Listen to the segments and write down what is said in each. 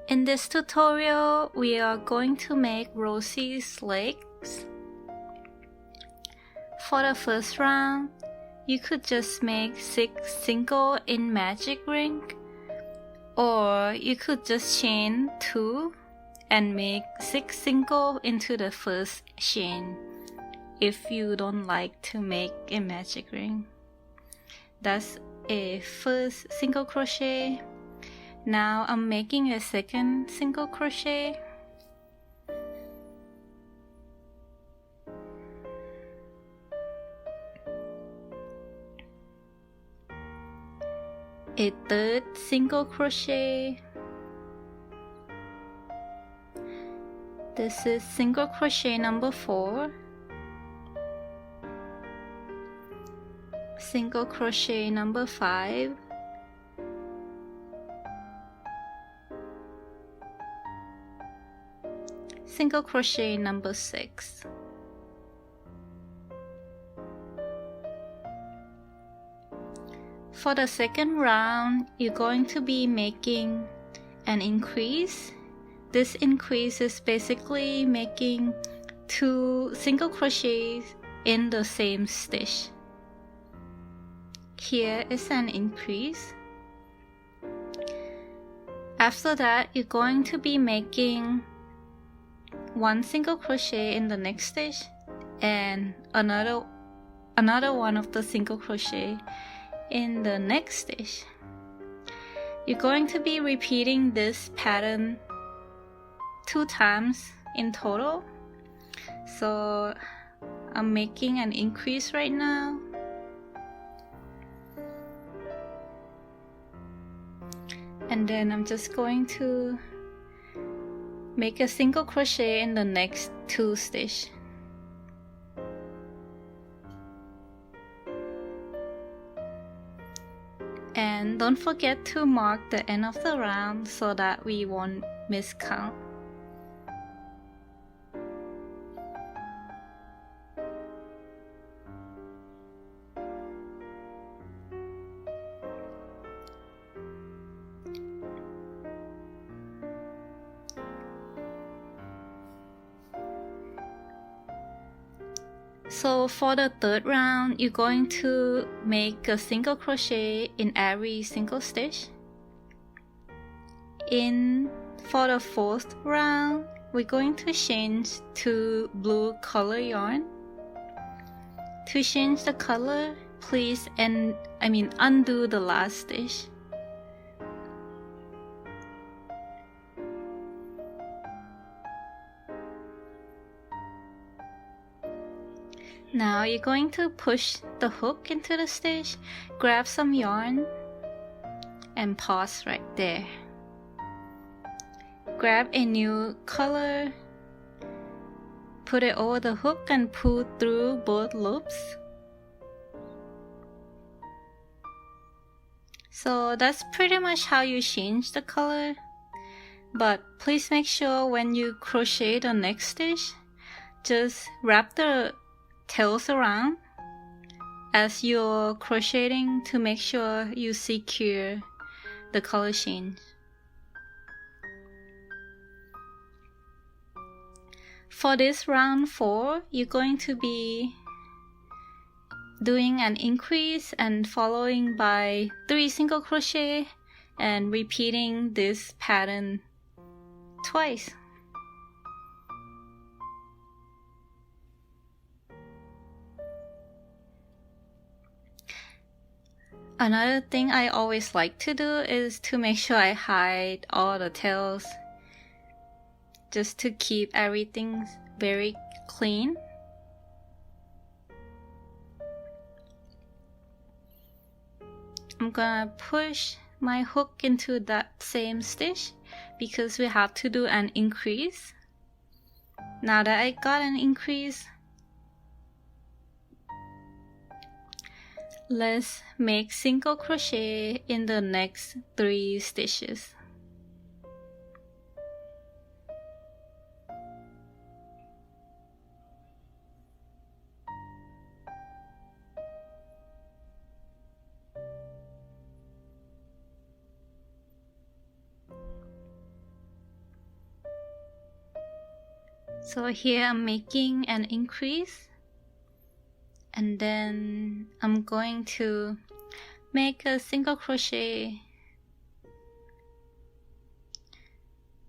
In this tutorial, we are going to make Rosie's legs. For the first round, you could just make 6 single in magic ring, or you could just chain 2 and make 6 single into the first chain if you don't like to make a magic ring. That's a first single crochet. Now I'm making a second single crochet. A third single crochet. This is single crochet number 4. Single crochet number 5. Single crochet number 6. For the second round, you're going to be making an increase. This increase is basically making 2 single crochets in the same stitch. Here is an increase. After that, you're going to be making 1 single crochet in the next stitch and another one of the single crochet in the next stitch. You're going to be repeating this pattern 2 times in total. So I'm making an increase right now. And then I'm just going to make a single crochet in the next 2 stitches. And don't forget to mark the end of the round so that we won't miscount. So for the third round, you're going to make a single crochet in every single stitch. For the fourth round, we're going to change to blue color yarn. To change the color, please undo the last stitch. Now you're going to push the hook into the stitch, grab some yarn, and pause right there. Grab a new color, put it over the hook and pull through both loops. So that's pretty much how you change the color, but please make sure when you crochet the next stitch, just wrap the tails around as you're crocheting to make sure you secure the color change. For this round 4, you're going to be doing an increase and following by 3 single crochet and repeating this pattern twice. Another thing I always like to do is to make sure I hide all the tails, just to keep everything very clean. I'm gonna push my hook into that same stitch because we have to do an increase. Now that I got an increase, let's make single crochet in the next 3 stitches. So here I'm making an increase, and then I'm going to make a single crochet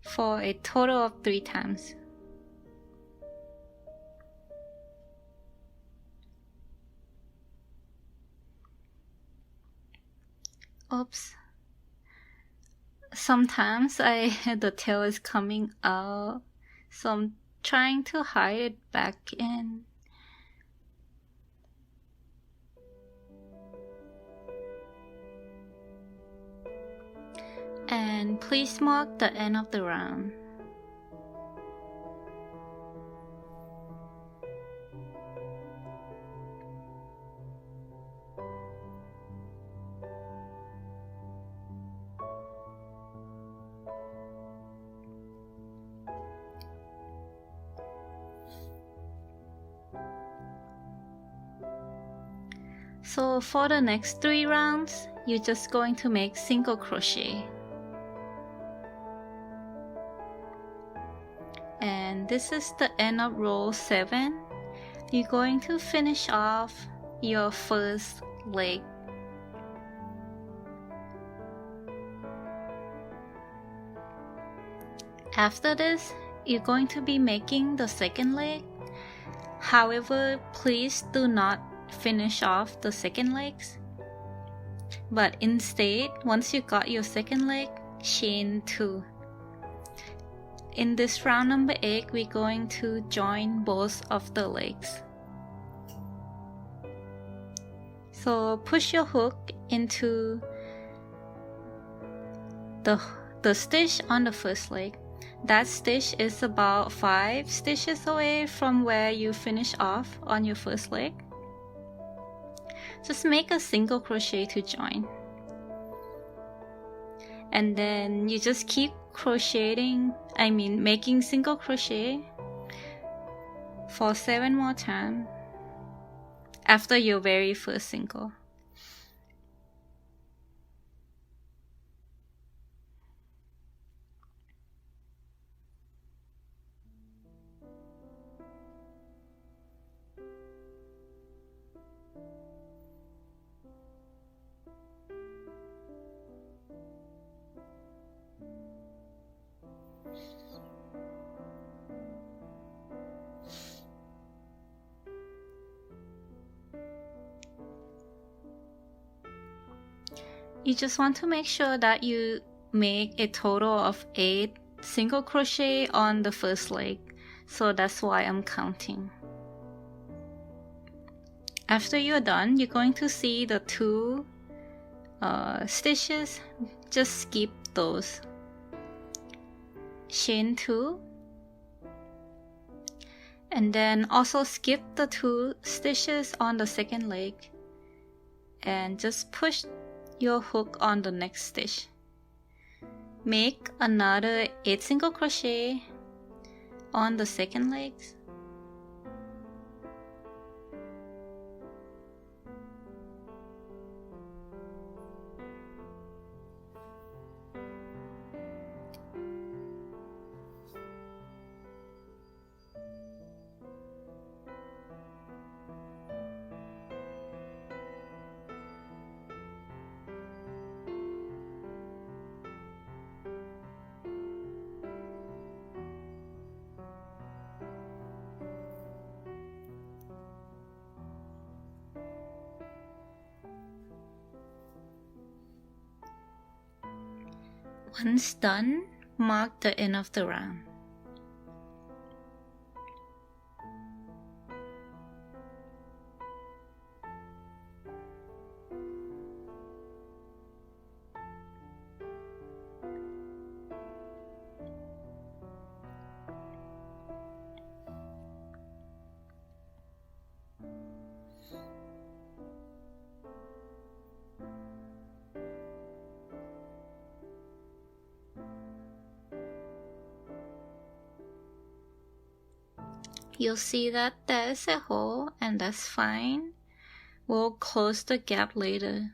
for a total of 3 times. Oops. Sometimes the tail is coming out, so I'm trying to hide it back in. And please mark the end of the round. So for the next 3 rounds, you're just going to make single crochet. And this is the end of row 7. You're going to finish off your first leg. After this, you're going to be making the second leg. However, please do not finish off the second legs, but instead, once you got your second leg, chain 2. In this round number 8, we're going to join both of the legs. So push your hook into the stitch on the first leg. That stitch is about 5 stitches away from where you finish off on your first leg. Just make a single crochet to join. And then you just keep making single crochet for 7 more times after your very first single. You just want to make sure that you make a total of 8 single crochet on the first leg, so that's why I'm counting. After you're done, you're going to see the 2 stitches. Just skip those. Chain 2, and then also skip the 2 stitches on the second leg, and just push your hook on the next stitch. Make another 8 single crochet on the second leg. Once done, mark the end of the round. You'll see that there's a hole, and that's fine. We'll close the gap later.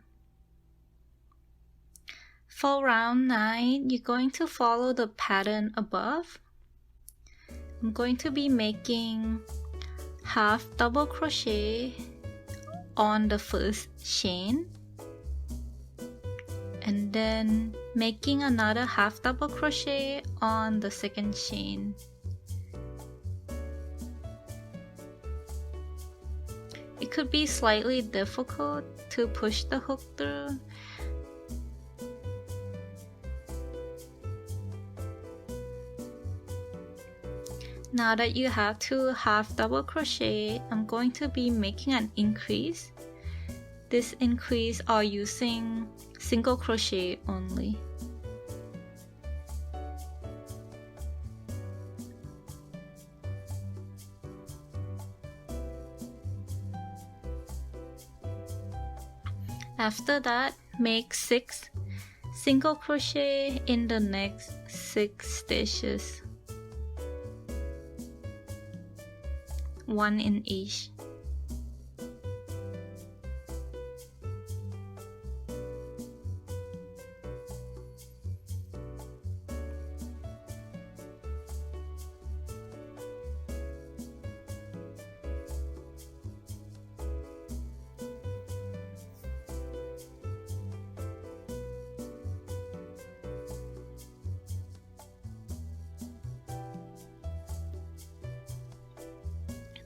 For round 9, you're going to follow the pattern above. I'm going to be making half double crochet on the first chain and then making another half double crochet on the second chain. It could be slightly difficult to push the hook through. Now that you have 2 half double crochet, I'm going to be making an increase. This increase are using single crochet only. After that, make 6 single crochet in the next 6 stitches, 1 in each.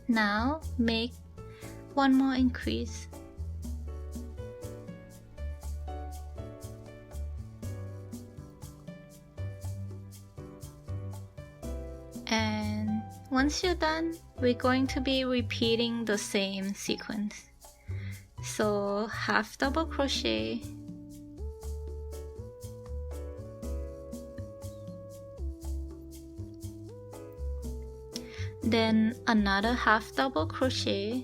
Now make 1 more increase. And once you're done, we're going to be repeating the same sequence. So half double crochet, then another half double crochet,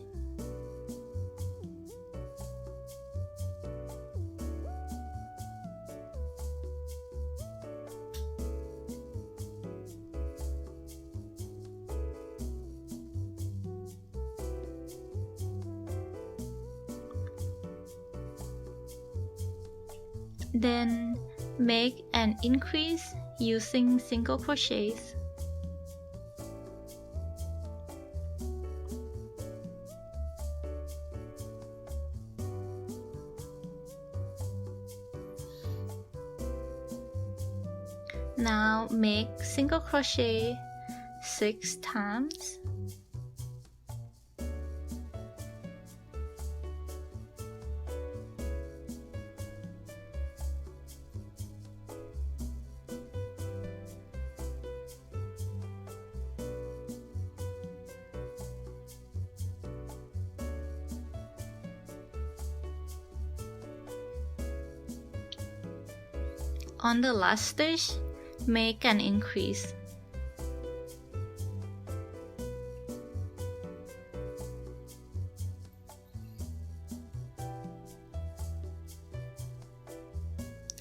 then make an increase using single crochets. Now make single crochet 6 times. On the last stitch, make an increase.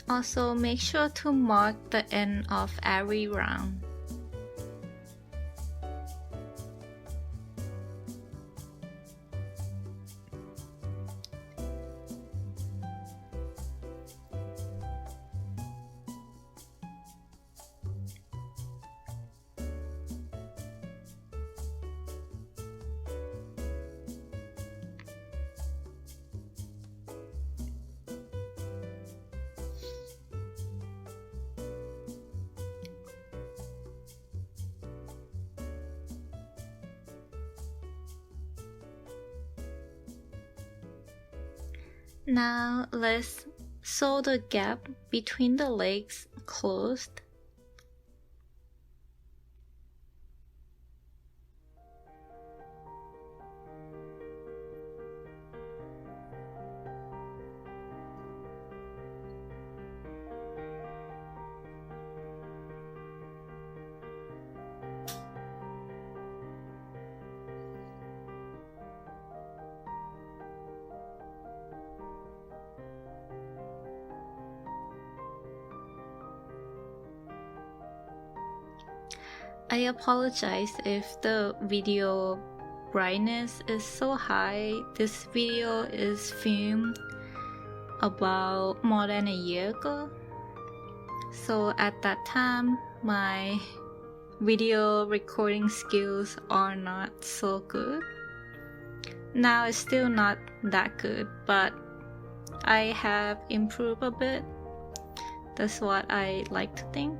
Also, make sure to mark the end of every round. Now let's sew the gap between the legs closed. I apologize if the video brightness is so high. This video is filmed about more than a year ago. So at that time, my video recording skills are not so good. Now it's still not that good, but I have improved a bit. That's what I like to think.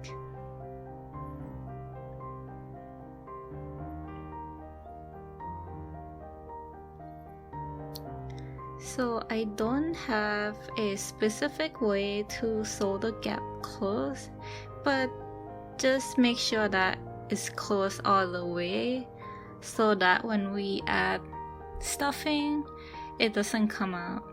So I don't have a specific way to sew the gap close, but just make sure that it's closed all the way so that when we add stuffing, it doesn't come out.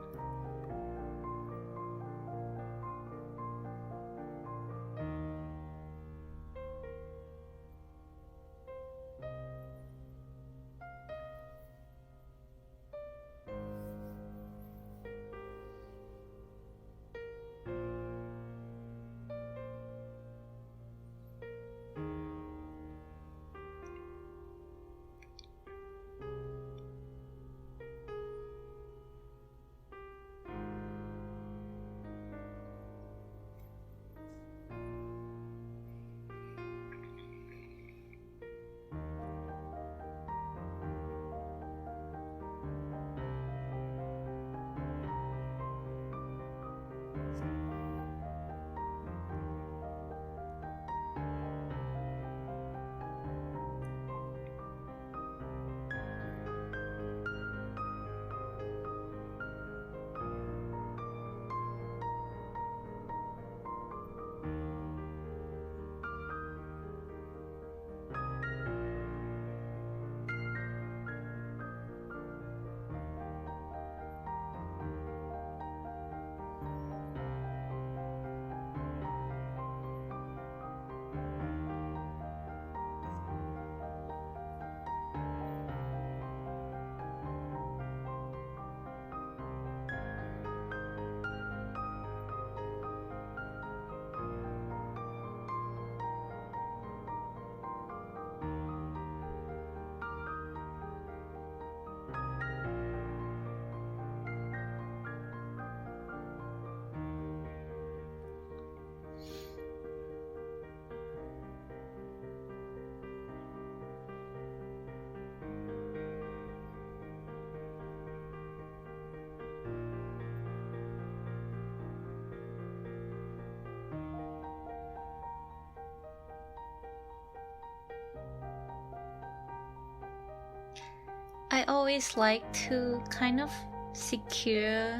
I always like to kind of secure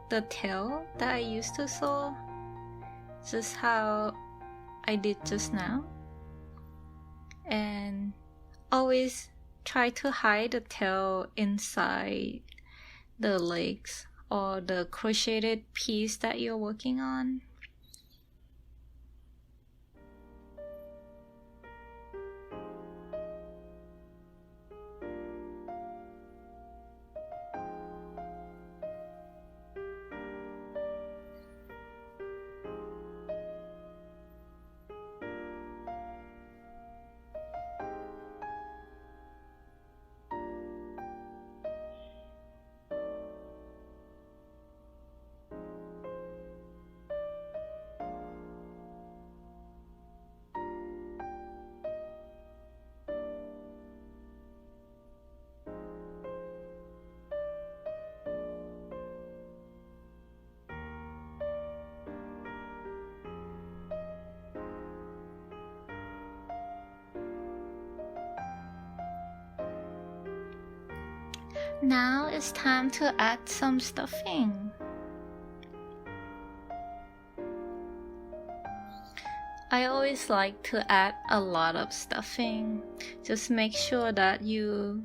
the tail that I used to sew, just how I did just now, and always try to hide the tail inside the legs or the crocheted piece that you're working on. Now it's time to add some stuffing. I always like to add a lot of stuffing. Just make sure that you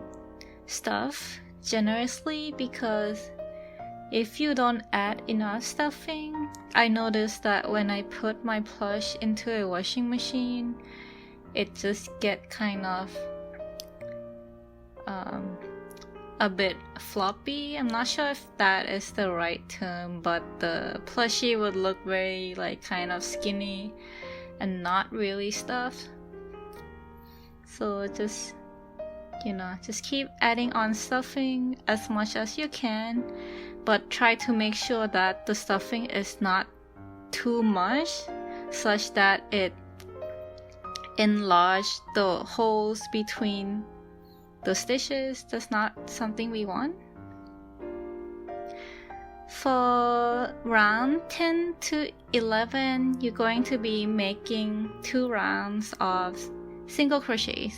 stuff generously, because if you don't add enough stuffing, I noticed that when I put my plush into a washing machine, it just get kind of a bit floppy. I'm not sure if that is the right term, but the plushie would look very like kind of skinny and not really stuffed. So just keep adding on stuffing as much as you can, but try to make sure that the stuffing is not too much, such that it enlarge the holes between the stitches. That's not something we want. For round 10 to 11, you're going to be making 2 rounds of single crochets.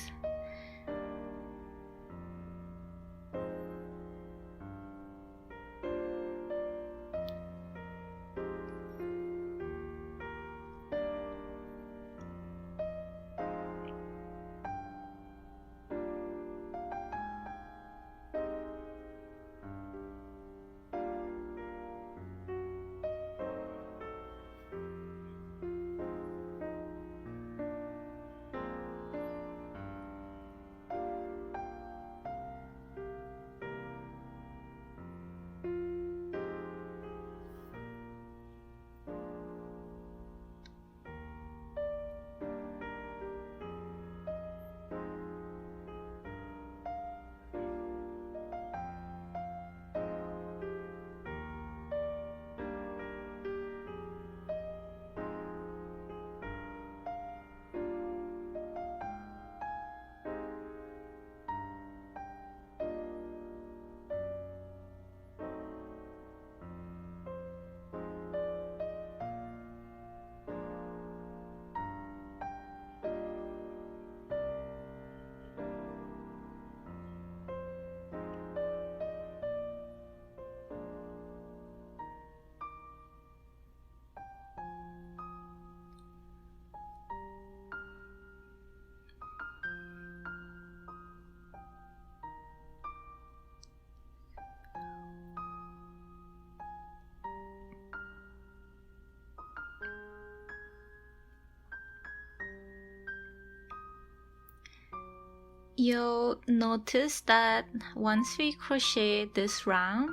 You'll notice that once we crochet this round,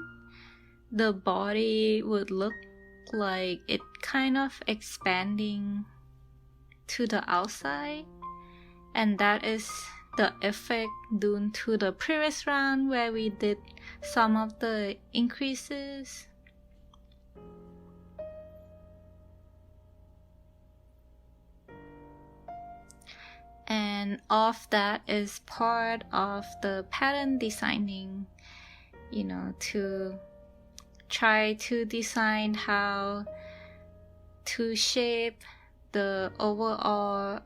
the body would look like it kind of expanding to the outside, and that is the effect due to the previous round where we did some of the increases. And all of that is part of the pattern designing, to try to design how to shape the overall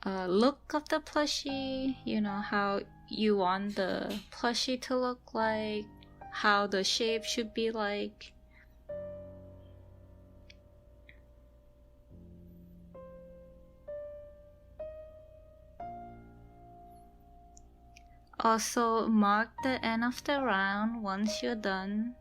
look of the plushie, how you want the plushie to look like, how the shape should be like. Also, mark the end of the round once you're done.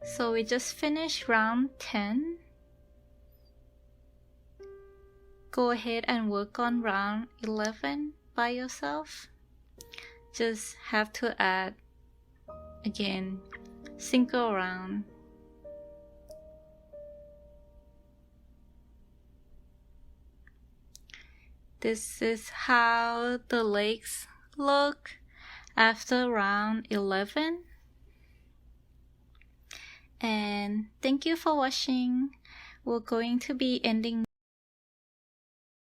So we just finished round 10. Go ahead and work on round 11 by yourself. Just have to add, again, single round. This is how the legs look after round 11. And thank you for watching. We're going to be ending